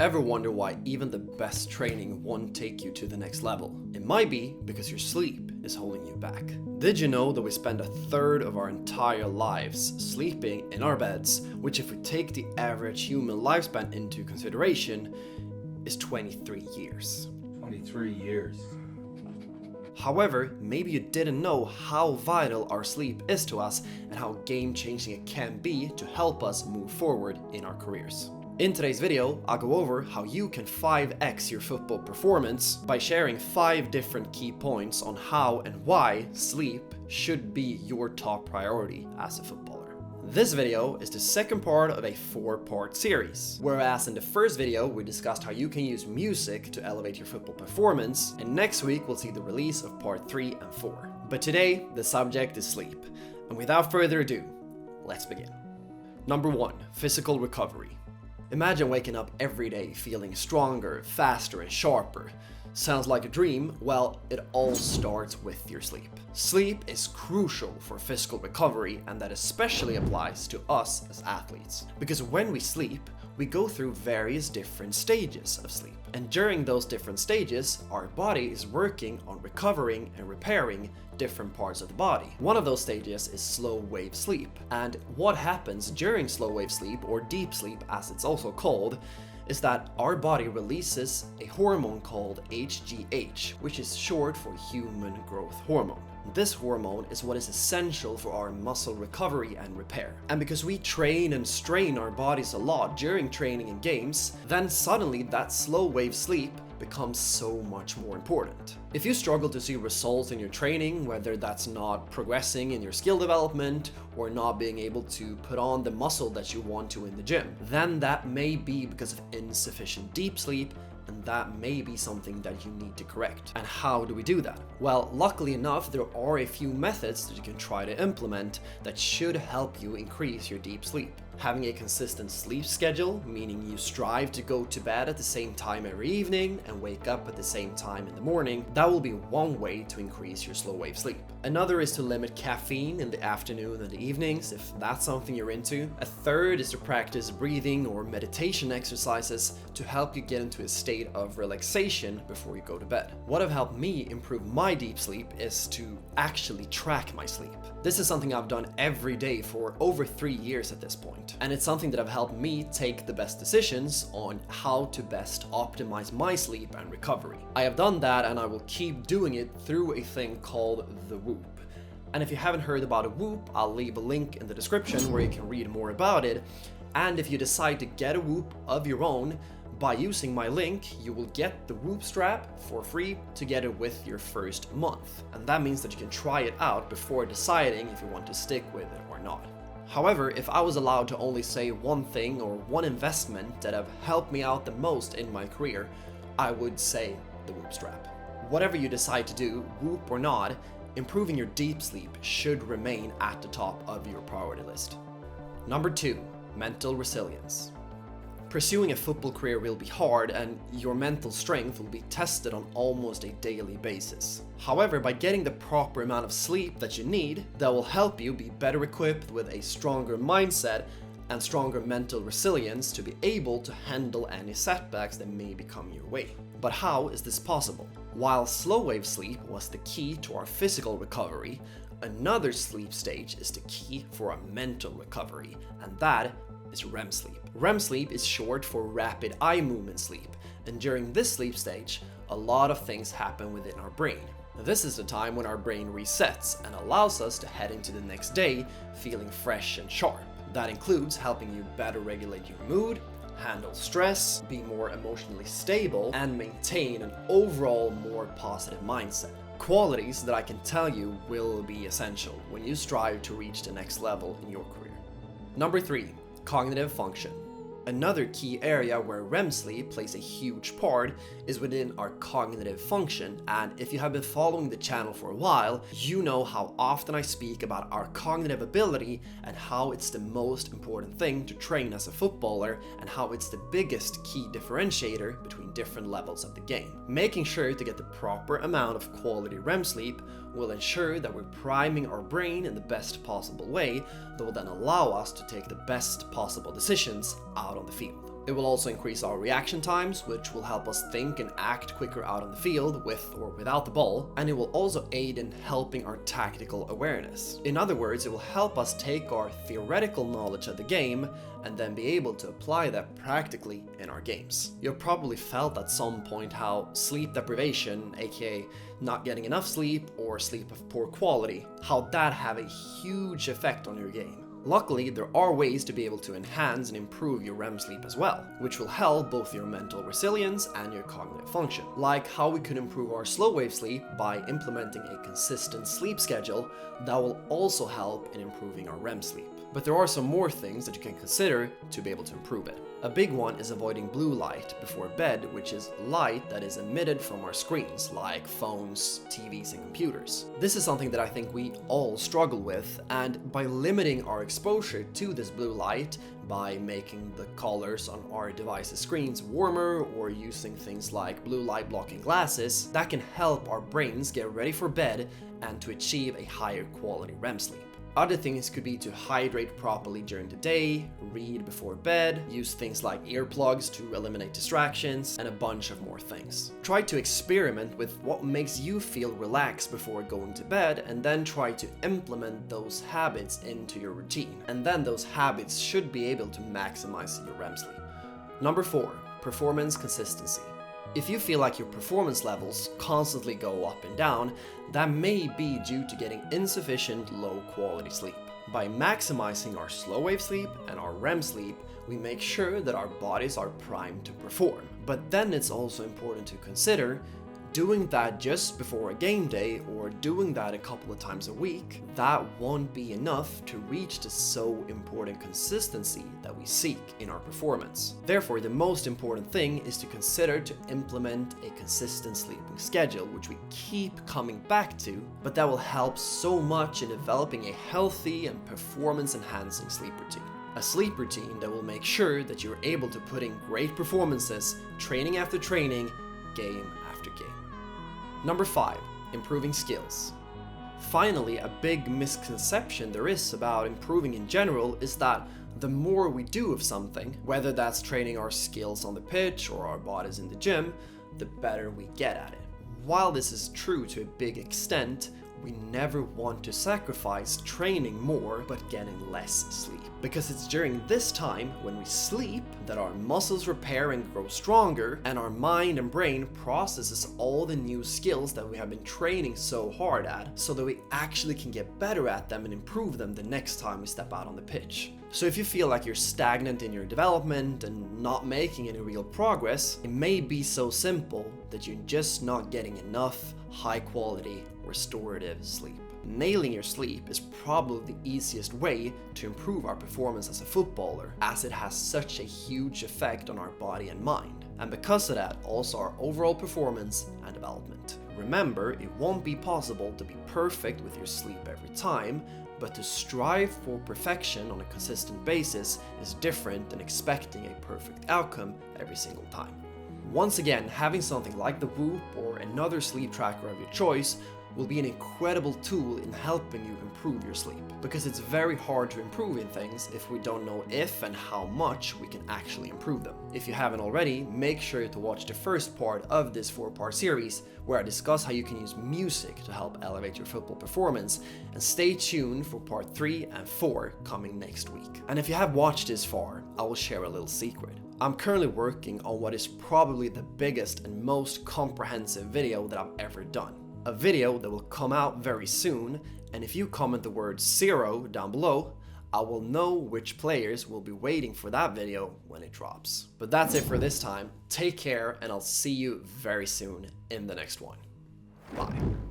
Ever wonder why even the best training won't take you to the next level? It might be because your sleep is holding you back. Did you know that we spend a third of our entire lives sleeping in our beds, which if we take the average human lifespan into consideration, is 23 years. 23 years. However, maybe you didn't know how vital our sleep is to us and how game-changing it can be to help us move forward in our careers. In today's video, I'll go over how you can 5x your football performance by sharing 5 different key points on how and why sleep should be your top priority as a footballer. This video is the second part of a 4-part series, whereas in the first video we discussed how you can use music to elevate your football performance, and next week we'll see the release of part 3 and 4. But today, the subject is sleep, and without further ado, let's begin. Number 1. Physical recovery. Imagine waking up every day feeling stronger, faster and sharper. Sounds like a dream? Well, it all starts with your sleep. Sleep is crucial for physical recovery, and that especially applies to us as athletes. Because when we sleep, we go through various different stages of sleep. And during those different stages, our body is working on recovering and repairing different parts of the body. One of those stages is slow wave sleep. And what happens during slow wave sleep, or deep sleep as it's also called, is that our body releases a hormone called HGH, which is short for human growth hormone. This hormone is what is essential for our muscle recovery and repair. And because we train and strain our bodies a lot during training and games, then suddenly that slow wave sleep becomes so much more important. If you struggle to see results in your training, whether that's not progressing in your skill development or not being able to put on the muscle that you want to in the gym, then that may be because of insufficient deep sleep, and that may be something that you need to correct. And how do we do that? Well, luckily enough, there are a few methods that you can try to implement that should help you increase your deep sleep. Having a consistent sleep schedule, meaning you strive to go to bed at the same time every evening and wake up at the same time in the morning, that will be one way to increase your slow wave sleep. Another is to limit caffeine in the afternoon and the evenings, if that's something you're into. A third is to practice breathing or meditation exercises to help you get into a state of relaxation before you go to bed. What have helped me improve my deep sleep is to actually track my sleep. This is something I've done every day for over 3 years at this point. And it's something that have helped me take the best decisions on how to best optimize my sleep and recovery. I have done that, and I will keep doing it through a thing called the Whoop. And if you haven't heard about a Whoop, I'll leave a link in the description where you can read more about it. And if you decide to get a Whoop of your own, by using my link, you will get the Whoop strap for free together with your first month. And that means that you can try it out before deciding if you want to stick with it or not. However, if I was allowed to only say one thing or one investment that have helped me out the most in my career, I would say the Whoop strap. Whatever you decide to do, Whoop or not, improving your deep sleep should remain at the top of your priority list. Number 2, mental resilience. Pursuing a football career will be hard, and your mental strength will be tested on almost a daily basis. However, by getting the proper amount of sleep that you need, that will help you be better equipped with a stronger mindset and stronger mental resilience to be able to handle any setbacks that may come your way. But how is this possible? While slow wave sleep was the key to our physical recovery, another sleep stage is the key for our mental recovery, and that is REM sleep. REM sleep is short for rapid eye movement sleep, and during this sleep stage, a lot of things happen within our brain. This is the time when our brain resets and allows us to head into the next day feeling fresh and sharp. That includes helping you better regulate your mood, handle stress, be more emotionally stable, and maintain an overall more positive mindset. Qualities that I can tell you will be essential when you strive to reach the next level in your career. Number 3. Cognitive function. Another key area where REM sleep plays a huge part is within our cognitive function, and if you have been following the channel for a while, you know how often I speak about our cognitive ability and how it's the most important thing to train as a footballer, and how it's the biggest key differentiator between different levels of the game. Making sure to get the proper amount of quality REM sleep will ensure that we're priming our brain in the best possible way that will then allow us to take the best possible decisions out on the field. It will also increase our reaction times, which will help us think and act quicker out on the field with or without the ball, and it will also aid in helping our tactical awareness. In other words, it will help us take our theoretical knowledge of the game and then be able to apply that practically in our games. You've probably felt at some point how sleep deprivation, aka not getting enough sleep or sleep of poor quality, how that have a huge effect on your game. Luckily, there are ways to be able to enhance and improve your REM sleep as well, which will help both your mental resilience and your cognitive function. Like how we could improve our slow wave sleep by implementing a consistent sleep schedule that will also help in improving our REM sleep. But there are some more things that you can consider to be able to improve it. A big one is avoiding blue light before bed, which is light that is emitted from our screens, like phones, TVs, and computers. This is something that I think we all struggle with, and by limiting our exposure to this blue light, by making the colors on our device's screens warmer or using things like blue light blocking glasses, that can help our brains get ready for bed and to achieve a higher quality REM sleep. Other things could be to hydrate properly during the day, read before bed, use things like earplugs to eliminate distractions, and a bunch of more things. Try to experiment with what makes you feel relaxed before going to bed, and then try to implement those habits into your routine. And then those habits should be able to maximize your REM sleep. Number 4, performance consistency. If you feel like your performance levels constantly go up and down, that may be due to getting insufficient low quality sleep. By maximizing our slow wave sleep and our REM sleep, we make sure that our bodies are primed to perform. But then it's also important to consider doing that just before a game day or doing that a couple of times a week, that won't be enough to reach the so important consistency that we seek in our performance. Therefore, the most important thing is to consider to implement a consistent sleeping schedule, which we keep coming back to, but that will help so much in developing a healthy and performance-enhancing sleep routine. A sleep routine that will make sure that you're able to put in great performances, training after training, game after game. Number 5, improving skills. Finally, a big misconception there is about improving in general is that the more we do of something, whether that's training our skills on the pitch or our bodies in the gym, the better we get at it. While this is true to a big extent, we never want to sacrifice training more but getting less sleep. Because it's during this time, when we sleep, that our muscles repair and grow stronger, and our mind and brain processes all the new skills that we have been training so hard at, so that we actually can get better at them and improve them the next time we step out on the pitch. So if you feel like you're stagnant in your development and not making any real progress, it may be so simple that you're just not getting enough high quality restorative sleep. Nailing your sleep is probably the easiest way to improve our performance as a footballer, as it has such a huge effect on our body and mind, and because of that, also our overall performance and development. Remember, it won't be possible to be perfect with your sleep every time, but to strive for perfection on a consistent basis is different than expecting a perfect outcome every single time. Once again, having something like the Whoop or another sleep tracker of your choice will be an incredible tool in helping you improve your sleep, because it's very hard to improve in things if we don't know if and how much we can actually improve them. If you haven't already, make sure to watch the first part of this 4-part series where I discuss how you can use music to help elevate your football performance, and stay tuned for part 3 and 4 coming next week. And if you have watched this far, I will share a little secret. I'm currently working on what is probably the biggest and most comprehensive video that I've ever done. A video that will come out very soon, and if you comment the word 0 down below, I will know which players will be waiting for that video when it drops. But that's it for this time. Take care, and I'll see you very soon in the next one. Bye.